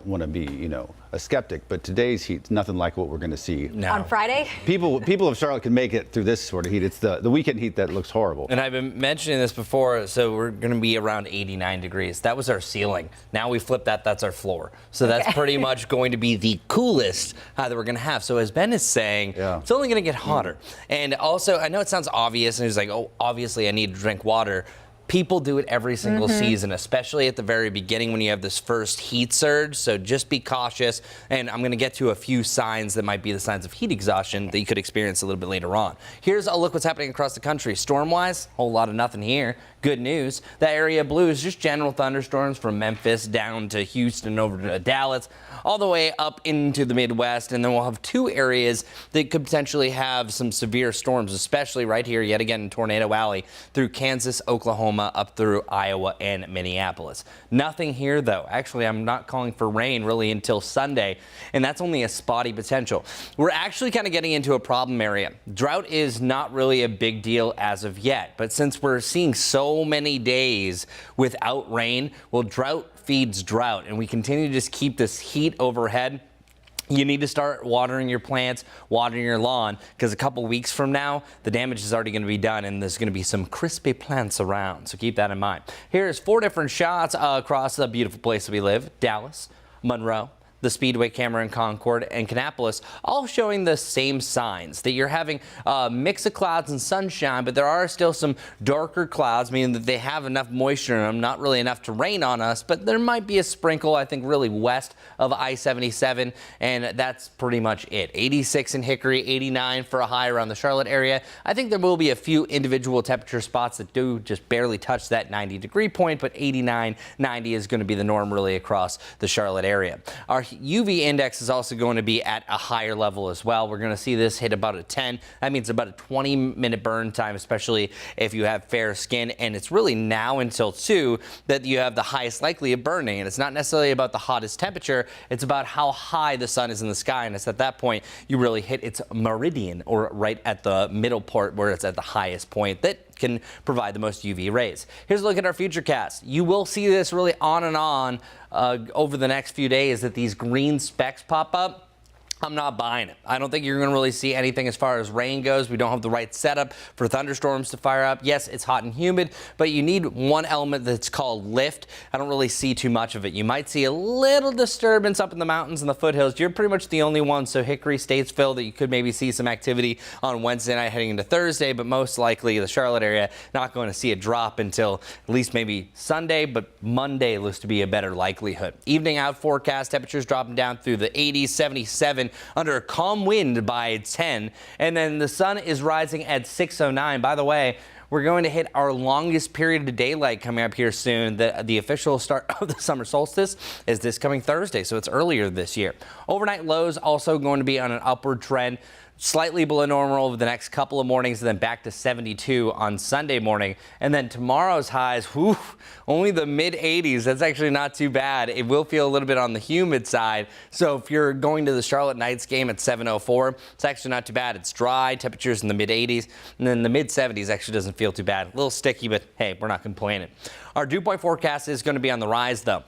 want to be, a skeptic, but today's heat's nothing like what we're going to see. No. On Friday? People of Charlotte can make it through this sort of heat. It's the weekend heat that looks horrible. And I've been mentioning this before, so we're going to be around 89 degrees. That was our ceiling. Now we flip that, that's our floor. So that's pretty much going to be the coolest that we're going to have. So as Ben is saying, it's only going to get hotter. And also, I know it sounds obvious, and he's like, oh, obviously I need to drink water. People do it every single season, especially at the very beginning when you have this first heat surge. So just be cautious. And I'm going to get to a few signs that might be the signs of heat exhaustion that you could experience a little bit later on. Here's a look what's happening across the country. Storm-wise, a whole lot of nothing here. Good news. That area blue is just general thunderstorms from Memphis down to Houston over to Dallas, all the way up into the Midwest. And then we'll have two areas that could potentially have some severe storms, especially right here, yet again, in Tornado Alley through Kansas, Oklahoma, up through Iowa and Minneapolis. Nothing here, though. Actually, I'm not calling for rain really until Sunday, and that's only a spotty potential. We're actually kind of getting into a problem area. Drought is not really a big deal as of yet, but since we're seeing so many days without rain, well, drought feeds drought, and we continue to just keep this heat overhead. You need to start watering your plants, watering your lawn, because a couple weeks from now, the damage is already going to be done and there's going to be some crispy plants around. So keep that in mind. Here's 4 different shots across the beautiful place that we live. Dallas, Monroe, the Speedway camera in Concord, and Kannapolis, all showing the same signs that you're having a mix of clouds and sunshine, but there are still some darker clouds, meaning that they have enough moisture in them, not really enough to rain on us, but there might be a sprinkle, I think, really west of I-77, and that's pretty much it. 86 in Hickory, 89 for a high around the Charlotte area. I think there will be a few individual temperature spots that do just barely touch that 90-degree point, but 89, 90 is going to be the norm really across the Charlotte area. Our UV index is also going to be at a higher level as well. We're going to see this hit about a 10. That means about a 20-minute burn time, especially if you have fair skin. And it's really now until 2 that you have the highest likely of burning. And it's not necessarily about the hottest temperature. It's about how high the sun is in the sky. And it's at that point you really hit its meridian, or right at the middle part where it's at the highest point that can provide the most UV rays. Here's a look at our futurecast. You will see this really on and on over the next few days, that these green specks pop up. I'm not buying it. I don't think you're going to really see anything as far as rain goes. We don't have the right setup for thunderstorms to fire up. Yes, it's hot and humid, but you need one element that's called lift. I don't really see too much of it. You might see a little disturbance up in the mountains and the foothills. You're pretty much the only one, so Hickory, Statesville, that you could maybe see some activity on Wednesday night heading into Thursday, but most likely the Charlotte area not going to see a drop until at least maybe Sunday, but Monday looks to be a better likelihood. Evening out forecast, temperatures dropping down through the 80s, 77 under a calm wind by 10, and then the sun is rising at 6:09. By the way, we're going to hit our longest period of daylight coming up here soon. The official start of the summer solstice is this coming Thursday, so it's earlier this year. Overnight lows also going to be on an upward trend, slightly below normal over the next couple of mornings, and then back to 72 on Sunday morning. And then tomorrow's highs, only the mid-80s. That's actually not too bad. It will feel a little bit on the humid side. So if you're going to the Charlotte Knights game at 7:04, it's actually not too bad. It's dry, temperatures in the mid-80s, and then the mid-70s actually doesn't feel too bad. A little sticky, but hey, we're not complaining. Our dew point forecast is going to be on the rise, though.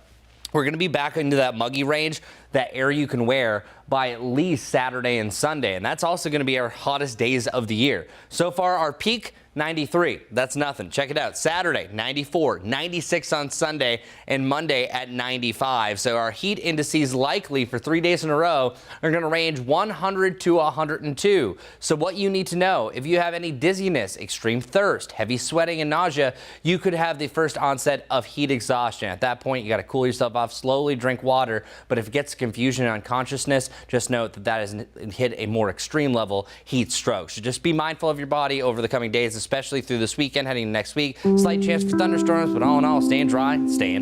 We're going to be back into that muggy range, that air you can wear, by at least Saturday and Sunday. And that's also going to be our hottest days of the year. So far, our peak, 93. That's nothing. Check it out. Saturday, 94, 96 on Sunday, and Monday at 95. So our heat indices likely for 3 days in a row are going to range 100 to 102. So what you need to know, if you have any dizziness, extreme thirst, heavy sweating, and nausea, you could have the first onset of heat exhaustion. At that point, you got to cool yourself off, slowly drink water. But if it gets confusion and unconsciousness, just note that that has hit a more extreme level, heat stroke. So just be mindful of your body over the coming days, especially through this weekend, heading next week. Slight chance for thunderstorms, but all in all, staying dry, staying